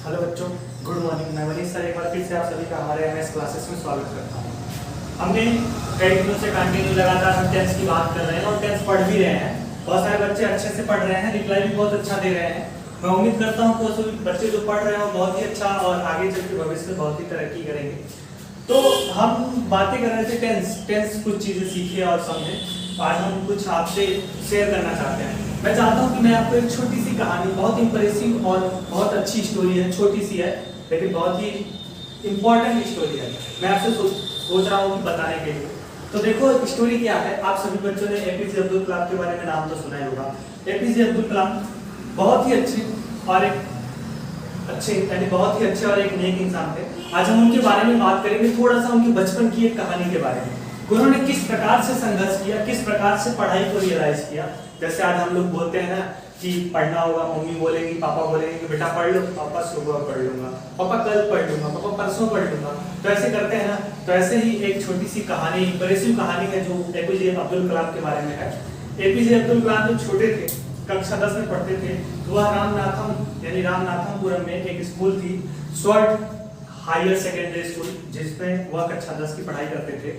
Hello बच्चों, good morning. मैं Manish sir एक बार फिर से आप सभी का हमारे एमएस क्लासेस में स्वागत करता हूँ। हमने कई दिनों से कंटिन्यू लगातार हम टेंस की बात कर रहे हैं और टेंस पढ़ भी रहे हैं। बहुत सारे बच्चे अच्छे से पढ़ रहे हैं, रिप्लाई भी बहुत अच्छा दे रहे हैं। मैं उम्मीद करता हूँ कि सभी बच्चे जो पढ़ रहे हैं वो बहुत ही अच्छा और आगे चल के भविष्य में बहुत ही तरक्की करेंगे। तो हम बातें कर रहे थे टेंस कुछ चीज़ें सीखे और समझे। आज हम कुछ आपसे शेयर करना चाहते हैं। मैं चाहता हूं कि मैं आपको एक छोटी सी कहानी, बहुत इंप्रेसिव और बहुत अच्छी स्टोरी है, छोटी सी है लेकिन बहुत ही इंपॉर्टेंट स्टोरी है, मैं आपसे सोच रहा हूं कि बताने के लिए। तो देखो स्टोरी क्या है। आप सभी बच्चों ने एपीजे अब्दुल कलाम के बारे में नाम तो सुना ही होगा। एपीजे अब्दुल कलाम बहुत ही अच्छे और एक नेक इंसान थे। आज हम उनके बारे में बात करेंगे, थोड़ा सा उनके बचपन की एक कहानी के बारे में। उन्होंने किस प्रकार से संघर्ष किया, किस प्रकार से पढ़ाई को रियलाइज किया। जैसे आज हम लोग बोलते हैं ना कि पढ़ना होगा, मम्मी बोलेंगी, पापा बोलेंगे कि बेटा पढ़ लो, पापा सुबह पढ़ लूंगा, पापा कल पढ़ लूंगा, पापा परसों पढ़ लूंगा। तो ऐसे करते हैं ना। तो ऐसे ही एक छोटी सी कहानी, इंप्रेसिव कहानी है जो एपीजे अब्दुल कलाम के बारे में है। एपीजे अब्दुल कलाम जब छोटे थे, कक्षा 10 में पढ़ते थे, तो वह रामनाथपुरम में एक स्कूल थी, स्वर्ड हायर सेकेंडरी स्कूल, जिसमें वह कक्षा 10 की पढ़ाई करते थे।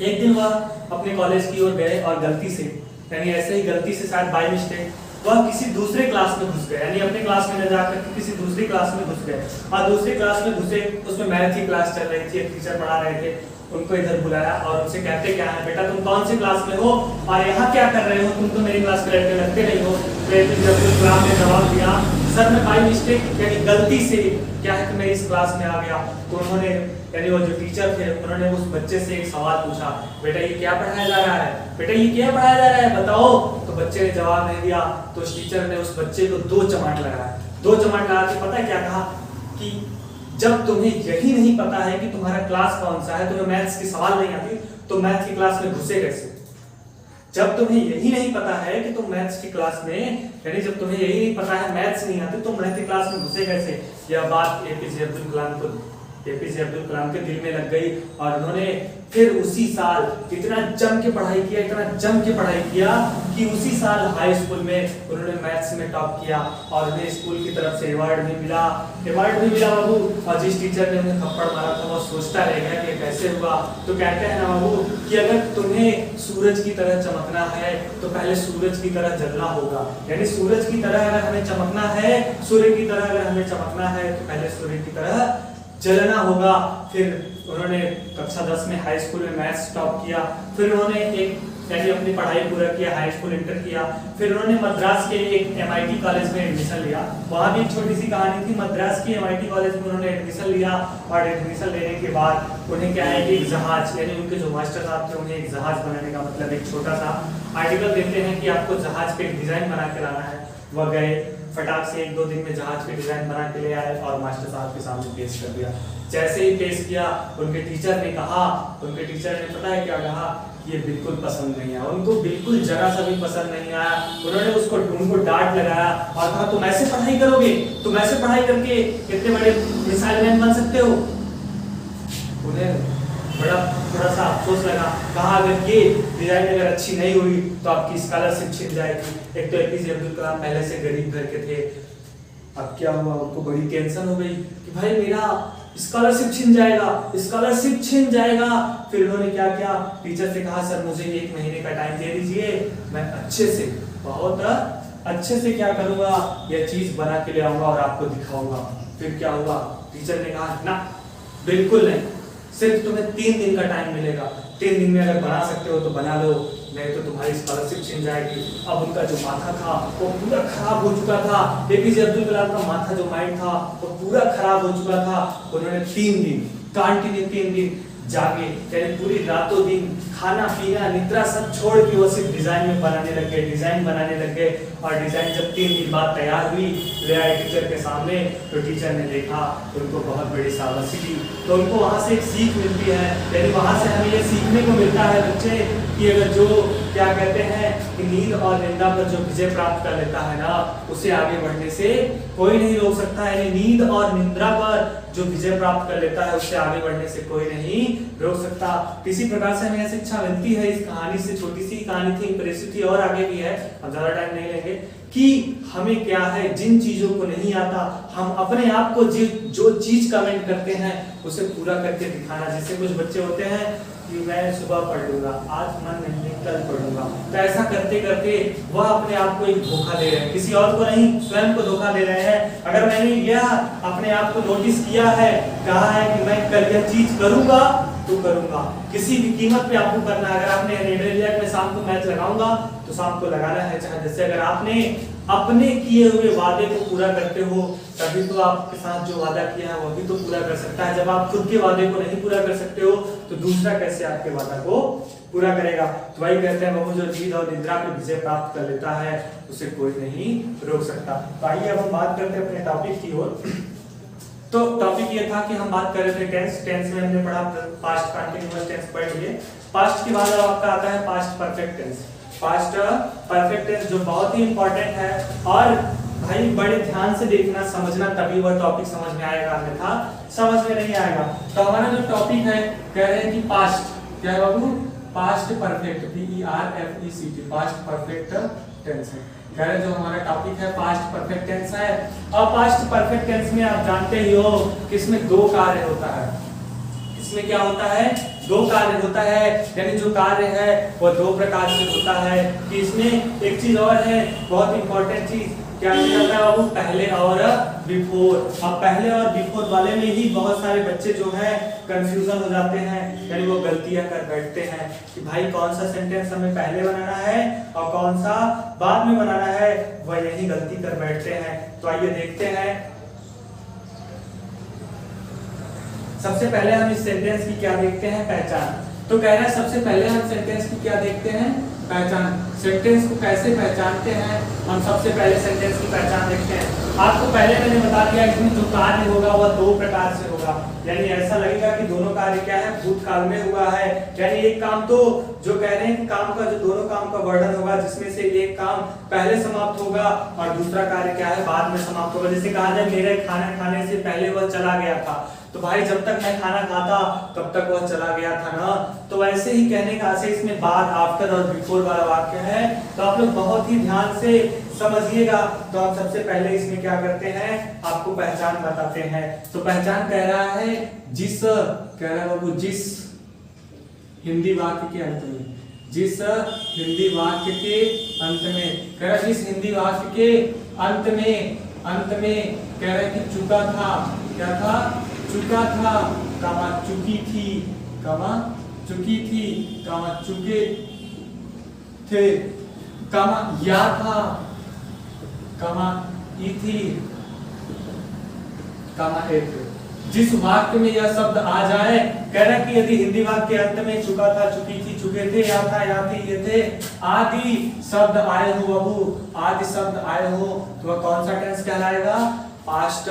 एक दिन वह अपने कॉलेज की ओर गए और गलती से, यानी ऐसे ही गलती से, शायद बाय मिस्टेक, वह किसी दूसरे क्लास में घुस गए। यानी अपने क्लास में न जाकर किसी दूसरी क्लास में घुस गए और दूसरी क्लास में घुसे। उसमें मैथ की क्लास चल रही थी, एक टीचर पढ़ा रहे थे। उनको इधर बुलाया और उनसे कहते क्या है, बेटा तुम कौन सी क्लास में हो और यहाँ क्या कर रहे हो, तुम तो मेरी क्लास के लड़के लगते नहीं हो। तो एपीजे अब्दुल कलाम ने जवाब दिया, सर मैं बाय मिस्टेक, यानी गलती से क्या है कि मैं इस क्लास में आ गया। तो उन्होंने, यानी वो जो टीचर थे, उन्होंने उस बच्चे से एक सवाल पूछा, बेटा ये क्या पढ़ाया जा रहा है, बेटा ये क्या पढ़ाया जा रहा है, बताओ। तो बच्चे ने जवाब नहीं दिया। तो उस टीचर ने उस बच्चे को 2 चमाट लगाया। 2 चमाट लगा के पता क्या कहा कि जब तुम्हें यही नहीं पता है कि तुम्हारा क्लास कौन सा है, तुम्हें मैथ्स की सवाल नहीं आती, तो मैथ्स की क्लास में घुसे कैसे। जब तुम्हें यही नहीं पता है कि तुम मैथ्स की क्लास में, यानी जब तुम्हें यही नहीं पता है, मैथ्स नहीं आती, तो मैथ की क्लास में घुसे कैसे। यह बात एपीजे अब्दुल कलाम के दिल में लग गई और उन्होंने फिर उसी साल इतना जम के पढ़ाई किया कि उसी साल हाई स्कूल में उन्होंने मैथ्स में टॉप किया और उन्हें स्कूल की तरफ से अवार्ड भी मिला बाबू। और जिस टीचर ने उन्हें थप्पड़ मारा था वो सोचता रह गया कि कैसे हुआ। तो कहते हैं ना बाबू कि अगर तुम्हें सूरज की तरह चमकना है तो पहले सूरज की तरह जलना होगा। यानी सूरज की तरह अगर हमें चमकना है, सूर्य की तरह अगर हमें चमकना है, तो पहले सूर्य की तरह जलना होगा। फिर उन्होंने कक्षा 10 में हाई स्कूल में मैथ्स टॉप किया। फिर उन्होंने यानी अपनी पढ़ाई पूरा किया, हाई स्कूल इंटर किया। फिर उन्होंने मद्रास के एक एमआईटी कॉलेज में एडमिशन लिया। वहाँ भी एक छोटी सी कहानी थी। मद्रास की एमआईटी कॉलेज में उन्होंने एडमिशन लिया और एडमिशन लेने के बाद उन्हें क्या है कि एक जहाज, यानी उनके जो मास्टर साहब थे, उन्हें एक जहाज बनाने का, मतलब एक छोटा सा आर्टिकल देते हैं कि आपको जहाज पे एक डिजाइन बना के लाना है। वह गए, फटाक से 1-2 दिन में जहाज पे डिजाइन बना के ले आए और मास्टर साहब के सामने पेश कर दिया। जैसे ही पेश किया, उनके टीचर ने पता है क्या कहा, ये बिल्कुल पसंद नहीं आया उनको, बिल्कुल जरा सा भी पसंद नहीं आया। उन्होंने उनको डांट लगाया और कहा तुम ऐसे पढ़ाई करोगे, तुम ऐसे पढ़ाई करके इतने बड़े मिसाइल मैन बन सकते हो। उन्हें थोड़ा सा अफसोस लगा। कहा अगर ये डिजाइन अगर अच्छी नहीं हुई तो आपकी स्कॉलरशिप छिन जाएगी। एक तो एपीजे अब्दुल कलाम पहले से गरीब घर के थे। अब क्या हुआ, उनको बड़ी टेंशन हो गई कि भाई मेरा स्कॉलरशिप छिन जाएगा। फिर उन्होंने क्या किया, टीचर से कहा सर मुझे 1 महीने का टाइम दे दीजिए, मैं बहुत अच्छे से क्या करूंगा, यह चीज बना के ले आऊंगा और आपको दिखाऊंगा। फिर क्या हुआ, टीचर ने कहा ना बिल्कुल नहीं, सिर्फ तुम्हें 3 दिन का टाइम मिलेगा। 3 दिन में अगर बना सकते हो तो बना लो, नहीं तो तुम्हारी स्कॉलरशिप छिन जाएगी। अब उनका जो माथा था वो पूरा खराब हो चुका था। एपीजे अब्दुल कलाम का माथा, जो माइंड था, वो पूरा खराब हो चुका था। उन्होंने 3 दिन कंटिन्यू 3 दिन जागे, यानी पूरी रातों दिन खाना पीना निद्रा सब छोड़ के वो सिर्फ डिजाइन बनाने लग गए। और डिजाइन जब 3 दिन बाद तैयार हुई, ले आए टीचर के सामने, तो टीचर ने देखा, उनको बहुत बड़ी शाबाशी दी। तो उनको वहाँ से एक सीख मिलती है, यानी वहाँ से हमें ये सीखने को मिलता है बच्चे कि अगर जो क्या कहते हैं कि नींद और निंदा पर जो विजय प्राप्त कर लेता है ना, उसे आगे बढ़ने से कोई नहीं रोक सकता है। यानी नींद और निंद्रा पर जो विजय प्राप्त कर लेता है, उससे आगे बढ़ने से कोई नहीं रोक सकता। इसी प्रकार से हमें शिक्षा शिक्षा मिलती है इस कहानी से। छोटी सी कहानी थी, इंप्रेसिव थी, और आगे भी है, हम ज्यादा टाइम नहीं लेंगे, कि हमें क्या है, जिन चीजों को नहीं आता हम अपने आप को जो चीज कमेंट करते हैं उसे पूरा करके दिखाना। जैसे कुछ बच्चे होते हैं कि मैं सुबह पढ़ लूंगा, आज मन नहीं है कल पढ़ूंगा, तो ऐसा करते करते वह अपने आप को एक धोखा दे रहे हैं, किसी और को नहीं, स्वयं को धोखा दे रहे हैं। अगर मैंने यह अपने आप को नोटिस किया है, कहा है कि मैं कल यह चीज करूंगा तो करूंगा, किसी भी कीमत पे आपको करना है। अगर आपने निर्णय लिया कि मैं शाम को मैच लगाऊंगा तो शाम को लगाना है, चाहे जैसे अगर आपने अपने किए हुए वादे को पूरा करते हो तभी तो आपके साथ जो वादा किया है वह भी तो पूरा कर सकता है। जब आप खुद के वादे को नहीं पूरा कर सकते हो तो दूसरा कैसे आपके वादा को पूरा करेगा। तो वही कहते हैं बाबू, जो नींद और निद्रा पे विजय प्राप्त कर लेता है उसे कोई नहीं रोक सकता। तो आइए अब हम बात करते हैं अपने टॉपिक की ओर। तो टॉपिक ये था कि हम बात कर रहे थे टेंस। टेंस में हमने पढ़ा पास्ट कंटीन्यूअस टेंस पढ़ लिए। पास्ट के बाद अब आपका आता है past perfect tense. Past perfect tense जो बहुत ही इंपॉर्टेंट है, और भाई बड़े ध्यान से देखना समझना तभी वह टॉपिक समझ में आएगा, अन्यथा समझ में नहीं आएगा। तो हमारा जो टॉपिक है, कह रहे हैं कि पास्ट, क्या है बाबू, past perfect, PERFECT, past perfect tense है। कह रहे जो हमारा टॉपिक है पास्ट परफेक्ट टेंस है। और पास्ट परफेक्ट टेंस में आप जानते ही हो कि इसमें दो कार्य होता है। इसमें क्या होता है, दो कार्य होता है, यानी जो कार्य है वह दो प्रकार से होता है। कि इसमें एक चीज और है, बहुत इंपॉर्टेंट चीज, क्या होता है बाबू, पहले और बिफोर। अब पहले और बिफोर वाले में ही बहुत सारे बच्चे जो है कंफ्यूजन हो जाते हैं, यानी वो गलतियां कर बैठते हैं कि भाई कौन सा सेंटेंस हमें पहले बनाना है और कौन सा बाद में बनाना है, वह यही गलती कर बैठते हैं। तो आइए देखते हैं। सबसे पहले हम इस सेंटेंस की क्या देखते हैं, पहचान। तो कह रहा है सबसे पहले हम सेंटेंस की क्या देखते हैं, पहचान। सेंटेंस को कैसे पहचानते हैं, हम सबसे पहले सेंटेंस की पहचान देखते हैं। आपको पहले मैंने बता दिया इसमें जो कार्य होगा वह दो प्रकार से होगा, यानी ऐसा लगेगा कि दोनों कार्य क्या है, भूतकाल में हुआ है। यानी एक काम तो जो कह रहे हैं काम का, जो दोनों काम का वर्णन होगा जिसमें से एक काम पहले समाप्त होगा और दूसरा कार्य क्या है, बाद में समाप्त होगा। जैसे कहा जाए मेरे खाना खाने से पहले वह चला गया था, तो भाई जब तक मैं खाना खाता तब तक वह चला गया था ना। तो वैसे ही कहने का आशय इसमें बाद, आफ्टर और बिफोर वाला वाक्य है। तो आप लोग बहुत ही ध्यान से समझिएगा। तो हम सबसे पहले इसमें क्या करते हैं, आपको पहचान बताते हैं। तो पहचान कह रहा है जिस, कह रहा है बाबू, जिस हिंदी वाक्य के अंत में, जिस हिंदी वाक्य के अंत में, कह रहा है जिस हिंदी वाक्य के अंत में कह रहा है कि चुका था, क्या था, चुका था, कमा चुकी थी, कमा चुकी थी, कमा चुके थे, कमा या था, कमा ई थी, कमा एक। जिस वाक्य में यह शब्द आ जाए, कह रहा है कि यदि हिंदी वाक्य के अंत में चुका था, चुकी थी, चुके थे, या था, या थी, ये थे, आदि शब्द आए हो बाबू, आदि शब्द आए हो, तो वह कौन सा टेंस कहलाएगा, पास्ट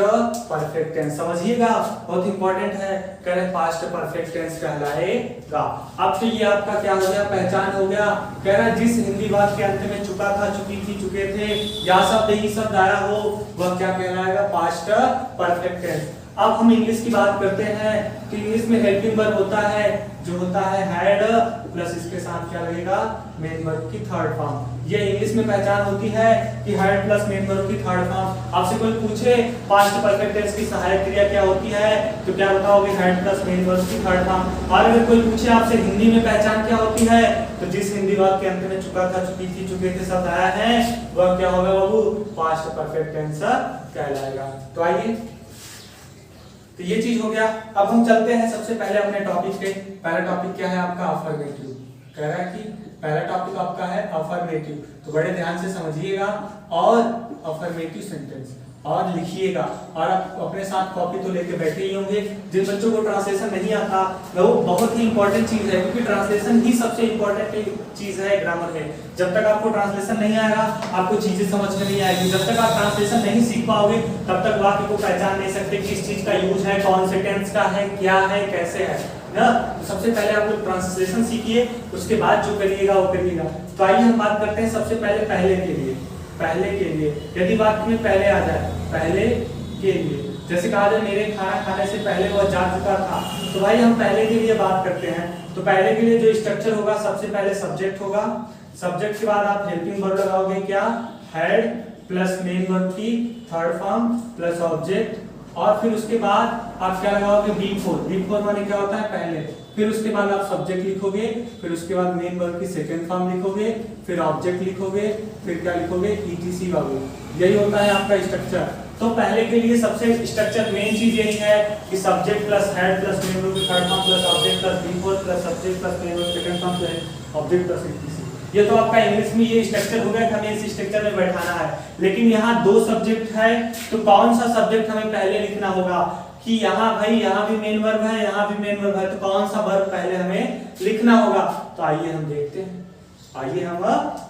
परफेक्ट टेंस। समझिएगा, बहुत इंपॉर्टेंट है। कह रहे पास्ट परफेक्ट टेंस कहलाएगा। अब तो ये आपका क्या हो गया, पहचान हो गया। कह रहा है जिस हिंदी वाक्य के अंत में चुका था, चुकी थी, चुके थे, या शब्द ही शब्द आया हो, वह क्या कहलाएगा, पास्ट परफेक्ट टेंस। अब हम इंग्लिश की बात करते हैं कि इंग्लिश में हेल्पिंग वर्ब होता है, जो होता है हैड प्लस इसके साथ क्या लगेगा, मेन वर्ब की थर्ड फॉर्म। ये इंग्लिश में पहचान होती है कि हैड प्लस मेन वर्ब की थर्ड फॉर्म। आपसे कोई पूछे पास्ट परफेक्ट टेंस की सहायक क्रिया क्या होती है, तो क्या बताओगे, हैड प्लस मेन वर्ब की थर्ड फॉर्म। और अगर कोई पूछे आपसे हिंदी में पहचान क्या होती है, तो जिस हिंदी वाक्य के अंत में चुका था, चुकी थी, चुके थे शब्द आया है, वह क्या होगा बाबू, पास्ट परफेक्ट टेंस कहलाएगा। तो आइए, तो ये चीज हो गया। अब हम चलते हैं सबसे पहले अपने टॉपिक पे। पहला टॉपिक क्या है आपका, अफर्मेटिव। कह रहा है कि पहला टॉपिक आपका है अफर्मेटिव, तो बड़े ध्यान से समझिएगा और अफर्मेटिव सेंटेंस और लिखिएगा। और आप अपने साथ कॉपी तो लेके बैठे ही होंगे। जिन बच्चों को ट्रांसलेशन नहीं आता, वो बहुत ही इंपॉर्टेंट चीज है, क्योंकि ट्रांसलेशन ही सबसे इंपॉर्टेंट चीज है ग्रामर में। जब तक आपको ट्रांसलेशन नहीं आएगा, आपको चीजें समझ में नहीं आएगी। जब तक आप ट्रांसलेशन नहीं सीख पाओगे, तब तक वाक्य को पहचान नहीं सकते कि इस चीज का यूज है, कौन से टेंस का है, क्या है, कैसे है ना। तो सबसे पहले आप लोग ट्रांसलेशन सीखिए, उसके बाद जो करिएगा वो करिएगा। तो आइए हम बात करते हैं सबसे पहले पहले के लिए। पहले के लिए, यदि वाक्य में पहले आ जाए, पहले के लिए, जैसे कहा जाए मेरे खाना खाने से पहले वह जा चुका था, तो भाई हम पहले के लिए बात करते हैं। तो पहले के लिए जो स्ट्रक्चर होगा, सबसे पहले सब्जेक्ट होगा, सब्जेक्ट के बाद आप हेल्पिंग वर्ब लगाओगे, क्या, हैड प्लस मेन वर्ब की थर्ड फॉर्म प्लस ऑब्जेक्ट, और फिर उसके बाद आप क्या लगाओगे, बी फोर माने क्या होता है, पहले। फिर उसके बाद आप सब्जेक्ट लिखोगे, फिर उसके बाद मेन वर्ब की सेकंड फॉर्म लिखोगे, फिर ऑब्जेक्ट लिखोगे, फिर क्या लिखोगे, ईटीसी बाबू। यही होता है आपका स्ट्रक्चर। तो पहले के लिए सबसे स्ट्रक्चर मेन चीज यही है कि subject plus had plus main verb की third form plus object plus before plus subject plus main verb second form plus object plus etc. ये तो आपका इंग्लिश में ये स्ट्रक्चर हो गया कि हमें इस स्ट्रक्चर में बैठाना है। लेकिन यहाँ दो सब्जेक्ट है, तो कौन सा सब्जेक्ट हमें पहले लिखना होगा कि यहाँ भाई यहाँ भी मेन वर्ब है, यहाँ भी मेन वर्ब है, तो कौन सा वर्ब पहले हमें लिखना होगा। तो आइए हम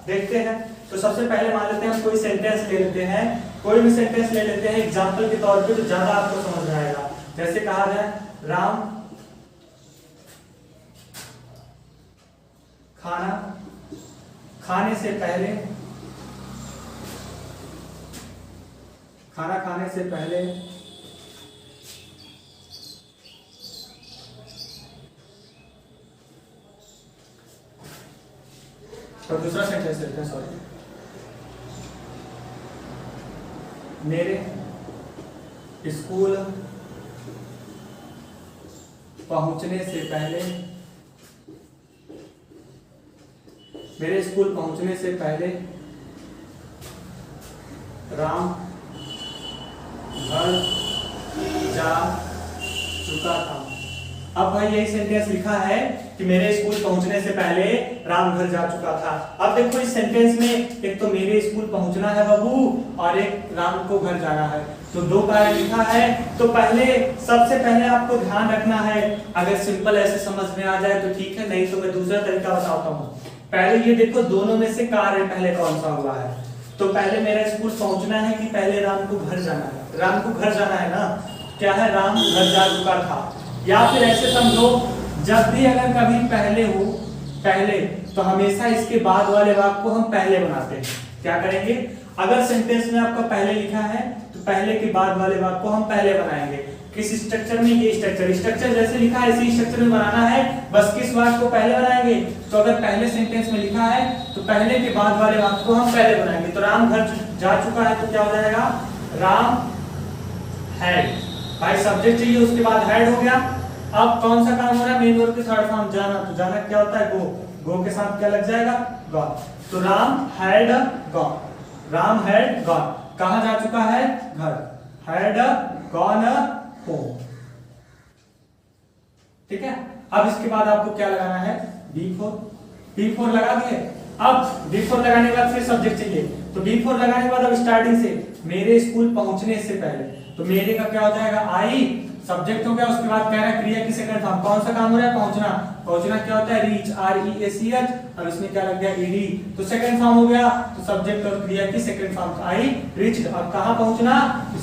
देखते हैं, तो सबसे पहले मान लेते हैं हम कोई सेंटेंस ले लेते हैं, कोई भी सेंटेंस ले लेते हैं एग्जाम्पल के तौर पे, तो ज्यादा आपको समझ में आएगा। जैसे कहा जाए राम खाना खाने से पहले, खाना खाने से पहले तो दूसरा सेंटेंस लेते हैं, सॉरी, मेरे स्कूल पहुंचने से पहले, मेरे स्कूल पहुंचने से पहले राम घर जा चुका था। अब भाई यही सेंटेंस लिखा है कि मेरे स्कूल पहुंचने से पहले राम घर जा चुका था। अब देखो इस सेंटेंस में एक तो मेरे स्कूल पहुंचना है बाबू, और एक राम को घर जाना है, तो दो कार्य लिखा है। तो पहले सबसे पहले आपको ध्यान रखना है, अगर सिंपल ऐसे समझ में आ जाए तो ठीक है, नहीं तो मैं दूसरा तरीका बताता हूँ। पहले ये देखो दोनों में से कार्य पहले कौन सा हुआ है, तो पहले मेरा स्कूल पहुंचना है कि पहले राम को घर जाना है, राम को घर जाना है ना, क्या है, राम घर जा चुका था। या फिर ऐसे समझो, जब भी अगर कभी पहले हो, पहले, तो हमेशा इसके बाद वाले वाक्य को हम पहले बनाते हैं। क्या करेंगे, अगर सेंटेंस में आपका पहले लिखा है तो पहले के बाद वाले वाक्य को हम पहले बनाएंगे। किस स्ट्रक्चर में, ये स्ट्रक्चर जैसे लिखा है इसी स्ट्रक्चर में बनाना है, बस किस वाक्य को पहले बनाएंगे, तो अगर पहले सेंटेंस में लिखा है तो पहले के बाद वाले वाक्य को हम पहले बनाएंगे। तो राम घर जा चुका है तो क्या हो जाएगा, राम हैड, भाई सब्जेक्ट चाहिए, उसके बाद हैड हो गया। अब कौन सा काम हो रहा है, मेन वर्ब के थर्ड फॉर्म जाना, तो जाना क्या होता है, गो के साथ क्या लग जाएगा, गॉन। तो Ram had gone, Ram had gone, कहां जा चुका है, घर, हैड गॉन होम, ठीक है। अब इसके बाद आपको क्या लगाना है, B4 लगा दिए। अब B4 लगाने के बाद फिर सब्जेक्ट चाहिए, तो B4 लगाने के बाद अब स्टार्टिंग से मेरे स्कूल पहुंचने से पहले, तो मेरे का क्या हो जाएगा, आई, सब्जेक्ट हो गया, उसके बाद कह रहा है क्रिया की सेकंड फॉर्म, कौन सा काम हो रहा है, पहुंचना, पहुंचना क्या होता है, रीच, REACH, और इसमें क्या लग गया, ED, तो सेकंड फॉर्म हो गया, तो सब्जेक्ट और क्रिया की सेकंड फॉर्म, आई रीच्ड। अब कहां पहुंचना,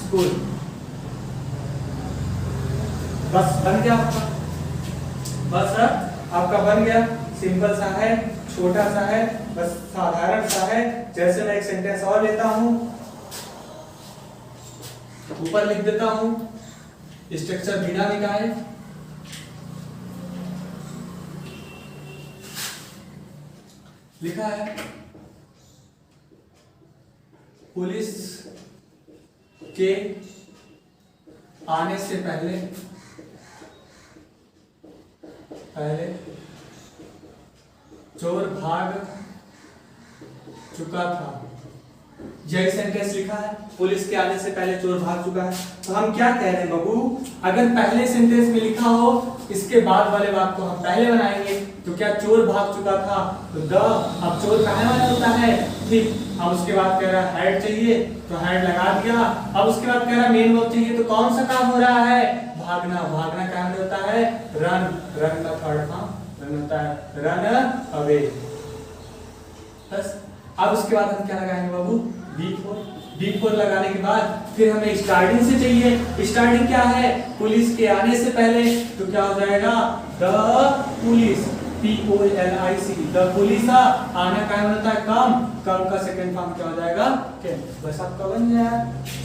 स्कूल, बस बन गया आपका, बस आपका बन गया, सिंपल सा है, छोटा सा है, बस साधारण सा है। जैसे मैं एक सेंटेंस और लेता हूं, ऊपर लिख देता हूं, स्ट्रक्चर बिना लिखाए, लिखा है पुलिस के आने से पहले चोर भाग चुका था। यही सेंटेंस लिखा है, पुलिस के आने से पहले चोर भाग चुका है। तो हम क्या कह रहे हैं बाबू, अगर पहले सेंटेंस में लिखा हो, इसके बाद वाले वाक्य को हम पहले बनाएंगे। तो क्या चोर भाग चुका था, तो द, अब चोर कहां वाला होता है, ठीक। अब उसके बाद कह रहा है हैड चाहिए, तो हैड लगा दिया। अब उसके बाद कह रहा है मेन वर्ब चाहिए, तो कौन सा काम हो रहा है, भागना, भागना क्या होता है, रन, रन का थर्ड फॉर्म रन होता है, रन अवे। बस अब उसके बाद हम क्या लगाएंगे बाबू, B4 लगाने के बाद फिर हमें स्टार्टिंग से चाहिए। स्टार्टिंग क्या है, पुलिस के आने से पहले, तो क्या हो जाएगा, the police. POLIC, the police. आना क्या होता है कम, कम का सेकंड फॉर्म क्या हो जाएगा कैन। बस आपका बन गया,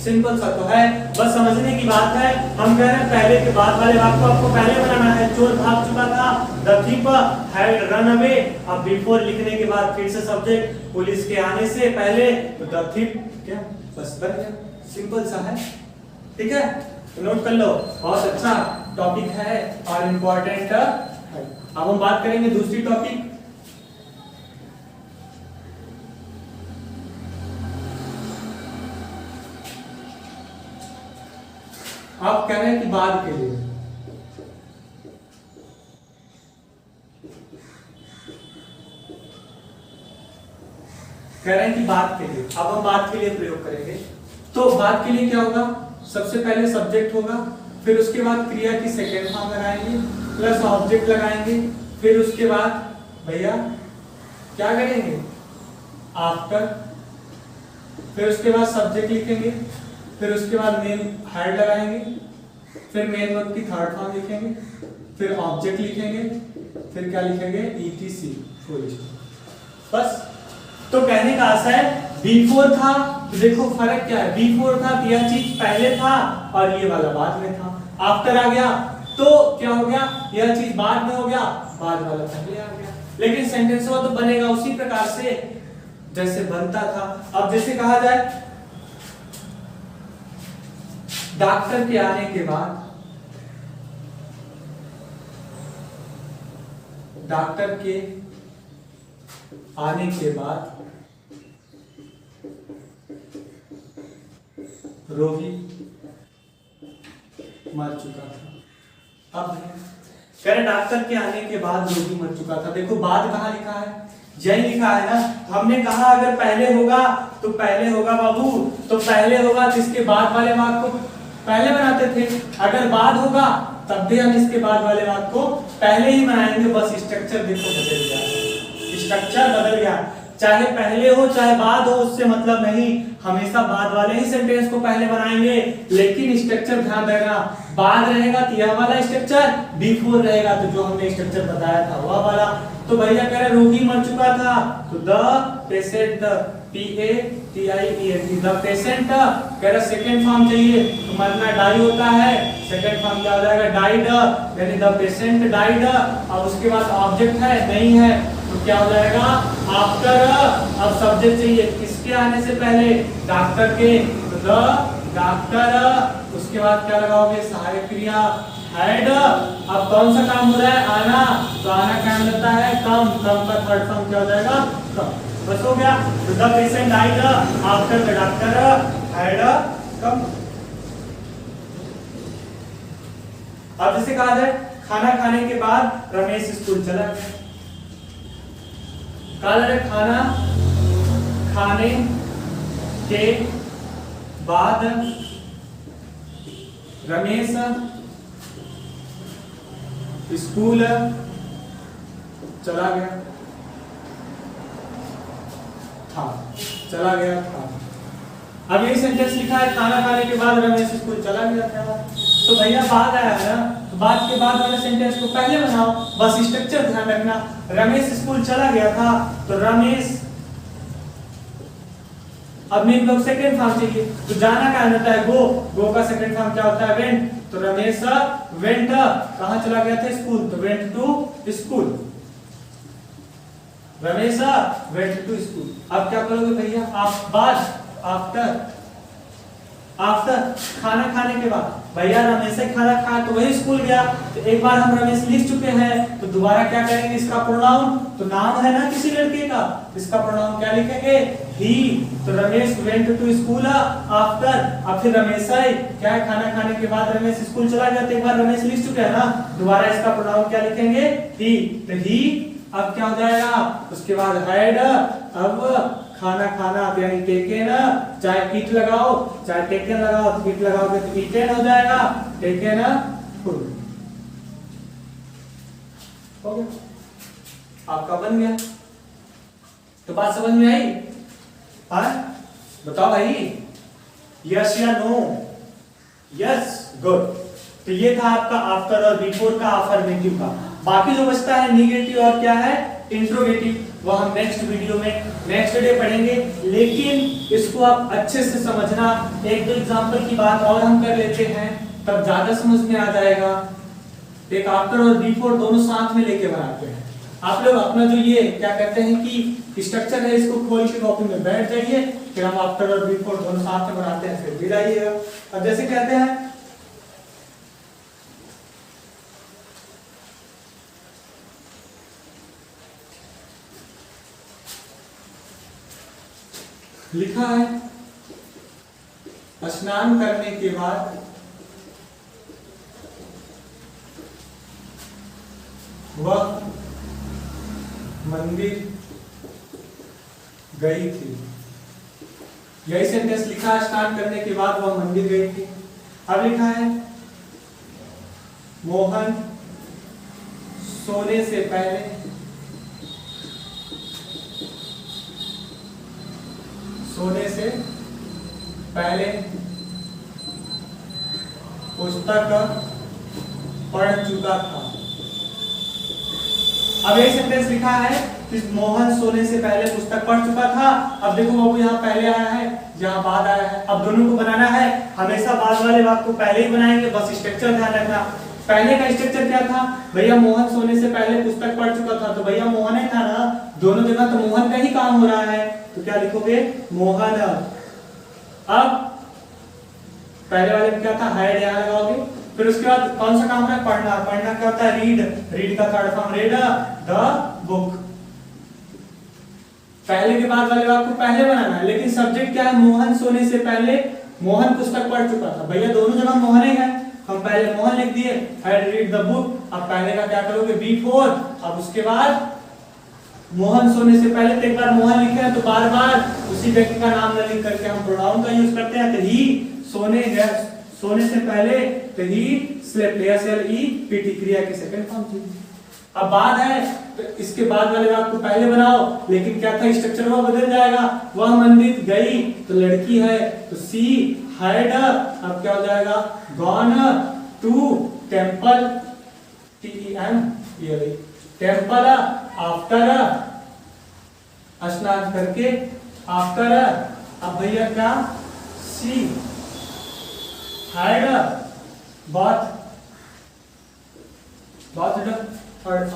सिंपल सा तो है, बस समझने की बात है। हम कह रहे हैं पहले के बाद वाले वाक्य को आपको पहले बनाना है। चोर भाग चुका था, the thief had run away. अब बिफोर लिखने के बाद फिर से सब्जेक्ट पुलिस के आने से पहले, तो द थीफ क्या, बस बन गया, सिंपल सा है। ठीक है, तो नोट कर लो, बहुत अच्छा टॉपिक है और इम्पोर्टेंट है। अब हम बात करेंगे दूसरी टॉपिक, आप कह रहे हैं कि बाद के लिए, कह रहे हैं कि बाद के लिए। अब हम बाद के लिए प्रयोग करेंगे, तो बाद के लिए क्या होगा, सबसे पहले सब्जेक्ट होगा, फिर उसके बाद क्रिया की सेकेंड फॉर्म लगाएंगे प्लस ऑब्जेक्ट लगाएंगे, फिर उसके बाद भैया क्या करेंगे आफ्टर, फिर उसके बाद सब्जेक्ट लिखेंगे, फिर उसके बाद मेन हेड लगाएंगे, फिर मेन वर्ब की थर्ड फॉर्म लिखेंगे, फिर ऑब्जेक्ट लिखेंगे, फिर क्या लिखेंगे ETC फुल स्टॉप। बस, तो कहने का आशा है बिफोर था, तो देखो फर्क क्या है, बिफोर था तो यह चीज पहले था और ये वाला बाद में था। आफ्टर आ गया तो क्या हो गया, यह चीज बाद में हो गया, बाद वाला पहले आ गया। लेकिन सेंटेंस तो बनेगा उसी प्रकार से जैसे बनता था। अब जैसे कहा जाए डॉक्टर के आने के बाद, डॉक्टर के आने के बाद रोगी मर चुका था। अब कह रहे डॉक्टर के आने के बाद रोगी मर चुका था। देखो बाद कहाँ लिखा है, जय लिखा है ना। हमने कहा अगर पहले होगा तो पहले होगा बाबू, तो पहले होगा तो इसके बाद वाले वाक्य को पहले बनाते थे, अगर बाद होगा तब भी हम इसके बाद वाले वाक्य को पहले ही बनाएंगे। बस स्ट्रक्चर देखो बदल गया, स्ट्रक्चर बदल गया, चाहे पहले हो चाहे बाद हो उससे मतलब नहीं, हमेशा बाद वाले ही सेंटेंस को पहले बनाएंगे। लेकिन स्ट्रक्चर ध्यान देना, बाद रहेगा तो यह वाला स्ट्रक्चर, बिफोर रहेगा तो जो हमने स्ट्रक्चर बताया था वह वाला। तो भैया कह रहे रोगी मर चुका था, तो the patient, PATIENT, the patient. कह रहे सेकंड फॉर्म चाहिए, तो मरना डाई होता है, सेकंड फॉर्म क्या हो जाएगा डाइड, यानी द पेशेंट डाइड। अब उसके बाद ऑब्जेक्ट है नहीं है तो क्या हो जाएगा आफ्टर। अब सब्जेक्ट चाहिए किसके आने से पहले, डॉक्टर के, तो द डॉक्टर। उसके बाद क्या लगाओगे सहायक क्रिया हैड। अब कौन सा काम हो रहा है आना, तो आना क्या मिलता है कम, कम का थर्ड फॉर्म क्या हो जाएगा कम। बस हो गया, तो the patient died after the doctor had come. अब जैसे कहा जाए खाना खाने के बाद रमेश स्कूल चला गया। कहा जाए खाना खाने के बाद रमेश स्कूल चला गया था, चला गया था। अब ये सेंटेंस लिखा है खाना खाने के बाद रमेश स्कूल चला गया था, तो भैया बाद आया है ना, तो बाद के बाद वाले सेंटेंस को पहले बनाओ, बस स्ट्रक्चर ध्यान रखना। रमेश स्कूल चला गया था, तो रमेश, अब मेन वर्ब सेकंड फॉर्म चाहिए, तो जाना क्या होता है गो, गो का सेकंड फॉर्म क्या होता है वेंट, तो रमेश वेंट, कहां चला गया था स्कूल, तो went to school, Ramesh went to school. अब क्या करोगे भैया आप बाद, आफ्टर, आफ्टर खाना खाने के बाद, भैया रमेश खाना खाया तो वही स्कूल गया, तो एक बार हम रमेश लिख चुके हैं तो दोबारा क्या करेंगे, इसका प्रोनाउन, तो नाम है ना किसी लड़के का, इसका प्रोनाउन क्या लिखेंगे ही, तो Ramesh went to school after. अब फिर रमेश क्या है खाना खाने के बाद रमेश स्कूल चला गया, तो एक बार रमेश लिख चुके हैं ना, दोबारा इसका प्रोनाउन क्या लिखेंगे ही, तो ही। अब क्या हो जाएगा उसके बाद हैड, अब खाना खाना यानी टेकन, चाहे ईट लगाओ चाहे टेकन लगाओ, तो ईट लगाओगे तो ईटेन हो जाएगा, टेकन फूड हो गया, आपका बन गया। तो बात समझ में आई? हाँ बताओ भाई, यस या नो? Yes, good. तो ये था आपका आफ्टर और बिफोर का अफर्मेटिव का। बाकी जो बचता है निगेटिव और क्या है इंट्रोगेटिव, वो हम नेक्स्ट वीडियो में नेक्स्ट डे पढ़ेंगे। लेकिन इसको आप अच्छे से समझना, एक दो एग्जांपल की बात और हम कर लेते हैं तब ज्यादा समझ में आ जाएगा। एक आफ्टर और बिफोर दोनों साथ में लेके बनाते हैं। आप लोग अपना जो ये क्या कहते हैं कि स्ट्रक्चर है इसको खोल के कॉपी में बैठ जाइए, फिर हम आफ्टर और बिफोर दोनों साथ में बनाते हैं, फिर भी लाइएगा। अब जैसे कहते हैं लिखा है स्नान करने के बाद वह मंदिर गई थी। यही सेंटेंस लिखा है, स्नान करने के बाद वह मंदिर गई थी। अब लिखा है मोहन सोने से पहले पुस्तक पढ़ चुका था। अब एक सेंटेंस लिखा है कि मोहन सोने से पहले पुस्तक पढ़ चुका था। अब देखो बाबू यहाँ पहले आया है, यहाँ बाद आया है। अब दोनों को बनाना है, हमेशा बाद वाले वाक्य को पहले ही बनाएंगे, बस स्ट्रक्चर ध्यान रखना। पहले का स्ट्रक्चर क्या था भैया, मोहन सोने से पहले पुस्तक पढ़ चुका था, तो भैया मोहन ही था ना, दोनों जगह तो मोहन का ही काम हो रहा है, तो क्या लिखोगे मोहन। अब पहले वाले में क्या था हैड, यहाँ लगाओगे। फिर उसके बाद कौन सा काम है पढ़ना, पढ़ना क्या होता है रीड, रीड का third form read the book. पहले के बाद वाले वाक्य को पहले बनाना है, लेकिन सब्जेक्ट क्या है मोहन सोने से पहले मोहन पुस्तक पढ़ चुका था। भैया दोनों जगह मोहन ही है, हम पहले मोहन लिख दिए, हैड रीड द बुक। अब पहले का क्या करोगे बिफोर, अब उसके बाद मोहन सोने से पहले तो एक बार मोहन लिखे हैं तो बार बार उसी व्यक्ति का नाम न लिख करके हम प्रोनाउन का यूज करते हैं। तो ही सोने से पहले तो ही स्लेप्ट, SLEPT क्रिया की सेकंड फॉर्म थी। अब बाद है तो इसके बाद वाले वाक्य को पहले बनाओ, लेकिन क्या था स्ट्रक्चर वह बदल जाएगा। वह मंदिर गई तो लड़की है तो सी हैड, अब क्या हो जाएगा gone to temple, TEMPL temple after, स्नान करके आफ्टर। अब भैया क्या सी हैड बाथ थर्ड।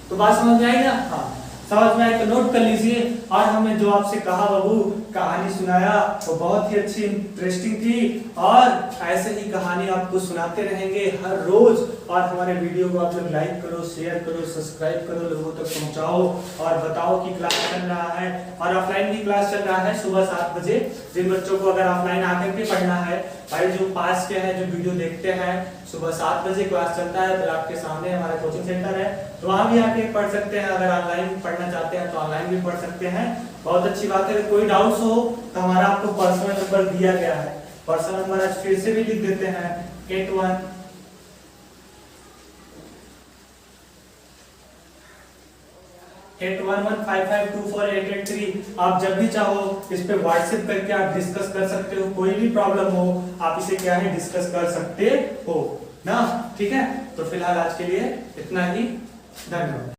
तो बात समझ में आई ना? हाँ समझ में आई तो नोट कर लीजिए। और हमने जो आपसे कहा बाबू कहानी सुनाया वो तो बहुत ही अच्छी इंटरेस्टिंग थी, और ऐसे ही कहानी आपको सुनाते रहेंगे हर रोज। और हमारे वीडियो को आप लोग लाइक करो, शेयर करो, सब्सक्राइब करो, लोगों तक पहुंचाओ और बताओ कि क्लास चल रहा है। और ऑफलाइन भी क्लास चल रहा है सुबह 7 बजे। जिन बच्चों को अगर ऑफलाइन आकर के पढ़ना है, भाई जो पास के हैं जो वीडियो देखते हैं, सुबह 7 बजे क्लास चलता है, तो आपके सामने हमारा कोचिंग सेंटर है, तो वहां भी आके पढ़ सकते हैं। अगर ऑनलाइन पढ़ना चाहते हैं तो ऑनलाइन भी पढ़ सकते हैं। बहुत अच्छी बात है। कोई डाउट्स हो तो हमारा आपको पर्सनल नंबर दिया गया है, पर्सनल नंबर आज फिर से भी लिख देते हैं 8111552483। आप जब भी चाहो इस पे व्हाट्सएप करके आप डिस्कस कर सकते हो, कोई भी प्रॉब्लम हो आप इसे क्या है डिस्कस कर सकते हो ना। ठीक है, तो फिलहाल आज के लिए इतना ही, धन्यवाद।